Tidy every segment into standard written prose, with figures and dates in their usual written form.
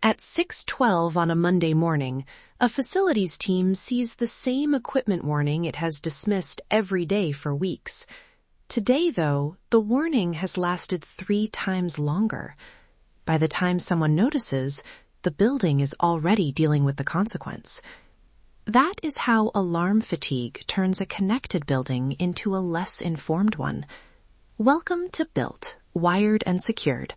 At 6:12 on a Monday morning, a facilities team sees the same equipment warning it has dismissed every day for weeks. Today, though, the warning has lasted 3 times longer. By the time someone notices, the building is already dealing with the consequence. That is how alarm fatigue turns a connected building into a less informed one. Welcome to Built, Wired and Secured.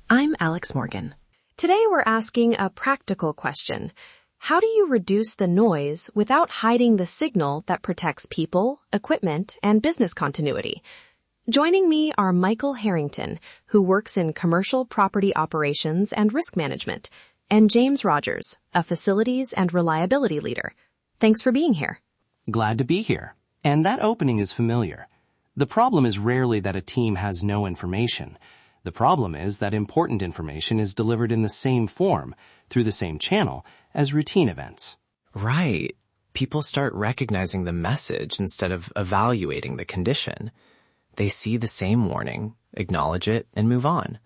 I'm Alex Morgan. Today we're asking a practical question. How do you reduce the noise without hiding the signal that protects people, equipment, and business continuity? Joining me are Michael Harrington, who works in commercial property operations and risk management, and James Rogers, a facilities and reliability leader. Thanks for being here. Glad to be here. And that opening is familiar. The problem is rarely that a team has no information. The problem is that important information is delivered in the same form, through the same channel, as routine events. Right. People start recognizing the message instead of evaluating the condition. They see the same warning, acknowledge it, and move on.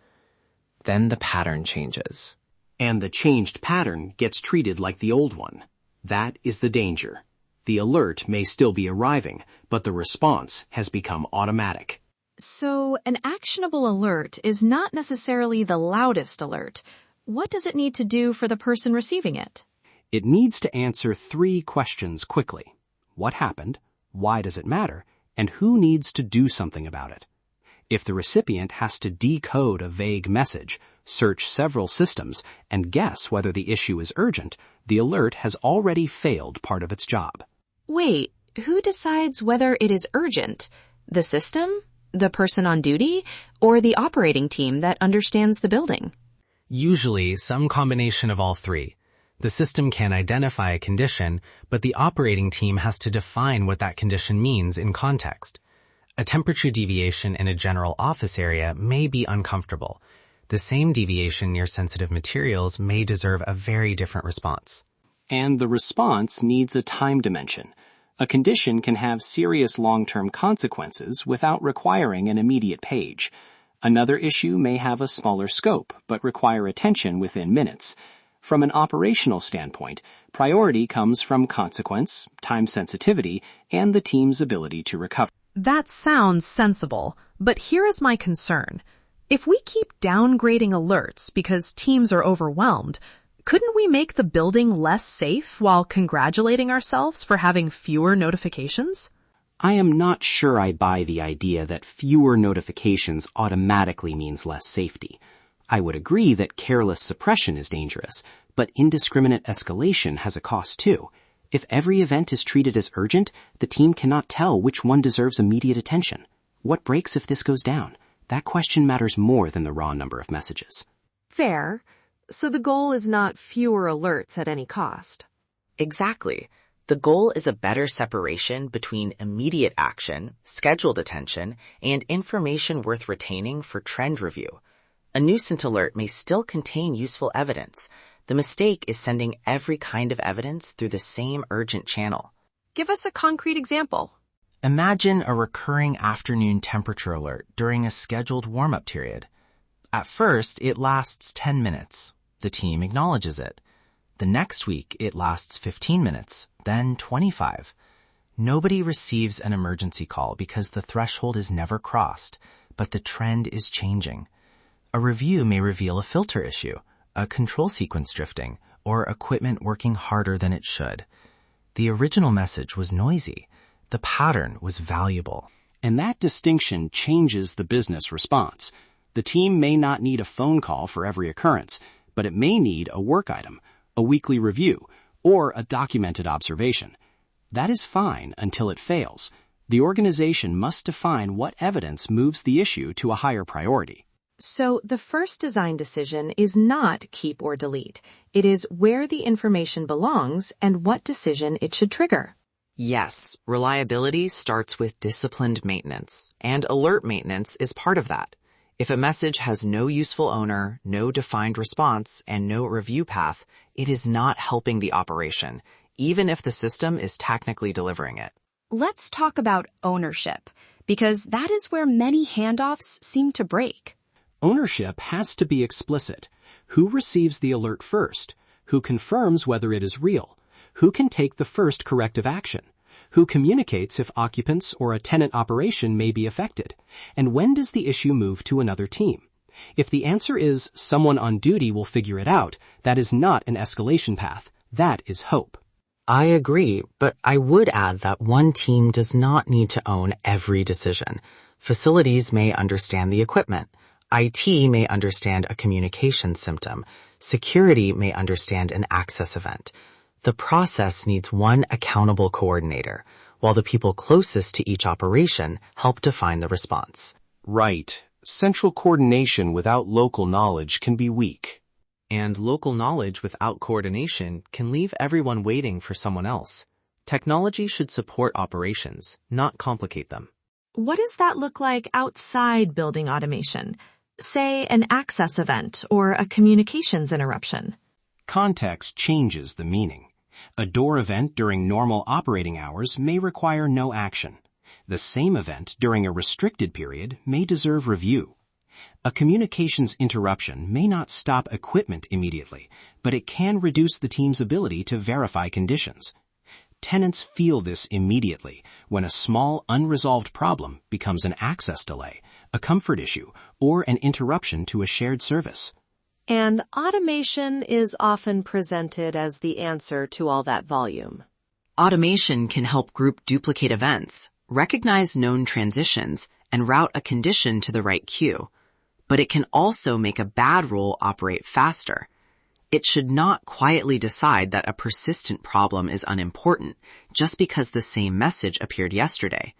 Then the pattern changes. And the changed pattern gets treated like the old one. That is the danger. The alert may still be arriving, but the response has become automatic. So, an actionable alert is not necessarily the loudest alert. What does it need to do for the person receiving it? It needs to answer 3 questions quickly. What happened? Why does it matter? And who needs to do something about it? If the recipient has to decode a vague message, search several systems, and guess whether the issue is urgent, the alert has already failed part of its job. Wait, who decides whether it is urgent? The system? The person on duty? Or the operating team that understands the building? Usually, some combination of all 3. The system can identify a condition, but the operating team has to define what that condition means in context. A temperature deviation in a general office area may be uncomfortable. The same deviation near sensitive materials may deserve a very different response. And the response needs a time dimension. A condition can have serious long-term consequences without requiring an immediate page. Another issue may have a smaller scope, but require attention within minutes. From an operational standpoint, priority comes from consequence, time sensitivity, and the team's ability to recover. That sounds sensible, but here is my concern. If we keep downgrading alerts because teams are overwhelmed, couldn't we make the building less safe while congratulating ourselves for having fewer notifications? I am not sure I buy the idea that fewer notifications automatically means less safety. I would agree that careless suppression is dangerous, but indiscriminate escalation has a cost too. If every event is treated as urgent, the team cannot tell which one deserves immediate attention. What breaks if this goes down? That question matters more than the raw number of messages. Fair. So the goal is not fewer alerts at any cost. Exactly. The goal is a better separation between immediate action, scheduled attention, and information worth retaining for trend review. A nuisance alert may still contain useful evidence. The mistake is sending every kind of evidence through the same urgent channel. Give us a concrete example. Imagine a recurring afternoon temperature alert during a scheduled warm-up period. At first, it lasts 10 minutes. The team acknowledges it. The next week, it lasts 15 minutes, then 25. Nobody receives an emergency call because the threshold is never crossed, but the trend is changing. A review may reveal a filter issue, a control sequence drifting, or equipment working harder than it should. The original message was noisy. The pattern was valuable. And that distinction changes the business response. The team may not need a phone call for every occurrence, but it may need a work item, a weekly review, or a documented observation. That is fine until it fails. The organization must define what evidence moves the issue to a higher priority. So the first design decision is not keep or delete. It is where the information belongs and what decision it should trigger. Yes, reliability starts with disciplined maintenance, and alert maintenance is part of that. If a message has no useful owner, no defined response, and no review path, it is not helping the operation, even if the system is technically delivering it. Let's talk about ownership, because that is where many handoffs seem to break. Ownership has to be explicit. Who receives the alert first? Who confirms whether it is real? Who can take the first corrective action? Who communicates if occupants or a tenant operation may be affected? And when does the issue move to another team? If the answer is someone on duty will figure it out, that is not an escalation path. That is hope. I agree, but I would add that one team does not need to own every decision. Facilities may understand the equipment. IT may understand a communication symptom. Security may understand an access event. The process needs one accountable coordinator, while the people closest to each operation help define the response. Right. Central coordination without local knowledge can be weak. And local knowledge without coordination can leave everyone waiting for someone else. Technology should support operations, not complicate them. What does that look like outside building automation? Say, an access event or a communications interruption. Context changes the meaning. A door event during normal operating hours may require no action. The same event during a restricted period may deserve review. A communications interruption may not stop equipment immediately, but it can reduce the team's ability to verify conditions. Tenants feel this immediately when a small unresolved problem becomes an access delay, a comfort issue, or an interruption to a shared service. And automation is often presented as the answer to all that volume. Automation can help group duplicate events, recognize known transitions, and route a condition to the right queue. But it can also make a bad rule operate faster. It should not quietly decide that a persistent problem is unimportant just because the same message appeared yesterday.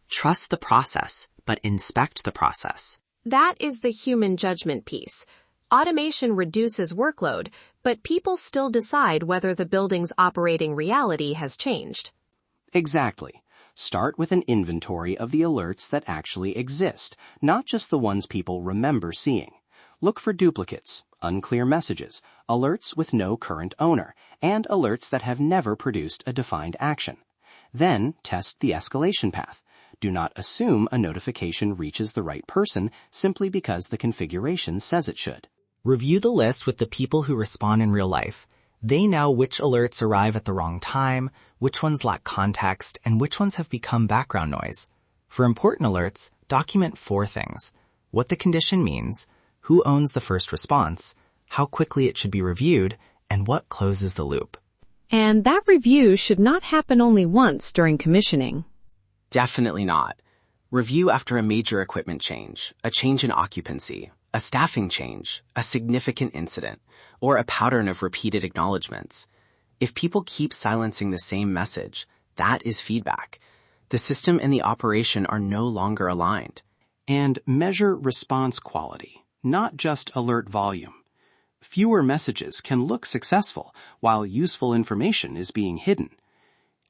Trust the process, but inspect the process. That is the human judgment piece. Automation reduces workload, but people still decide whether the building's operating reality has changed. Exactly. Start with an inventory of the alerts that actually exist, not just the ones people remember seeing. Look for duplicates, unclear messages, alerts with no current owner, and alerts that have never produced a defined action. Then test the escalation path. Do not assume a notification reaches the right person simply because the configuration says it should. Review the list with the people who respond in real life. They know which alerts arrive at the wrong time, which ones lack context, and which ones have become background noise. For important alerts, document 4 things: what the condition means, who owns the first response, how quickly it should be reviewed, and what closes the loop. And that review should not happen only once during commissioning. Definitely not. Review after a major equipment change, a change in occupancy, a staffing change, a significant incident, or a pattern of repeated acknowledgments. If people keep silencing the same message, that is feedback. The system and the operation are no longer aligned. And measure response quality, not just alert volume. Fewer messages can look successful while useful information is being hidden.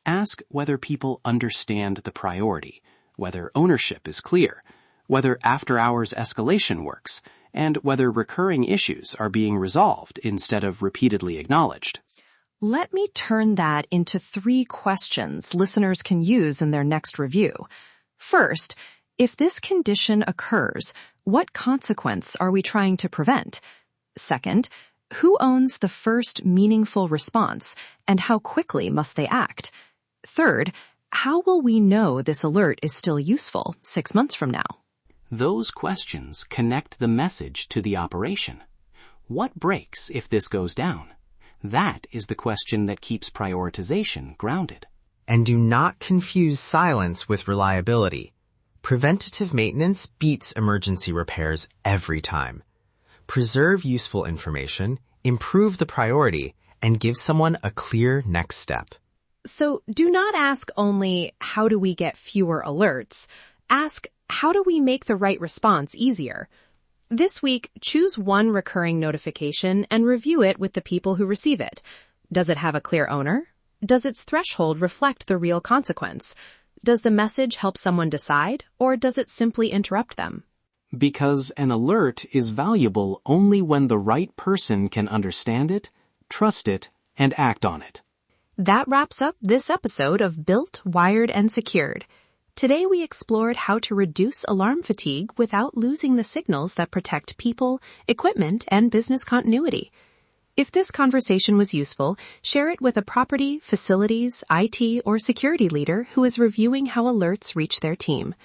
Ask whether people understand the priority, whether ownership is clear, whether after-hours escalation works, and whether recurring issues are being resolved instead of repeatedly acknowledged. Let me turn that into 3 questions listeners can use in their next review. First, if this condition occurs, what consequence are we trying to prevent? Second, who owns the first meaningful response, and how quickly must they act? Third, how will we know this alert is still useful 6 months from now? Those questions connect the message to the operation. What breaks if this goes down? That is the question that keeps prioritization grounded. And do not confuse silence with reliability. Preventative maintenance beats emergency repairs every time. Preserve useful information, improve the priority, and give someone a clear next step. So do not ask only, how do we get fewer alerts? Ask, how do we make the right response easier? This week, choose one recurring notification and review it with the people who receive it. Does it have a clear owner? Does its threshold reflect the real consequence? Does the message help someone decide, or does it simply interrupt them? Because an alert is valuable only when the right person can understand it, trust it, and act on it. That wraps up this episode of Built, Wired, and Secured. Today we explored how to reduce alarm fatigue without losing the signals that protect people, equipment, and business continuity. If this conversation was useful, share it with a property, facilities, IT, or security leader who is reviewing how alerts reach their team.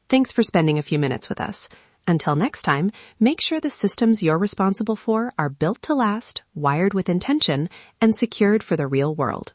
Thanks for spending a few minutes with us. Until next time, make sure the systems you're responsible for are built to last, wired with intention, and secured for the real world.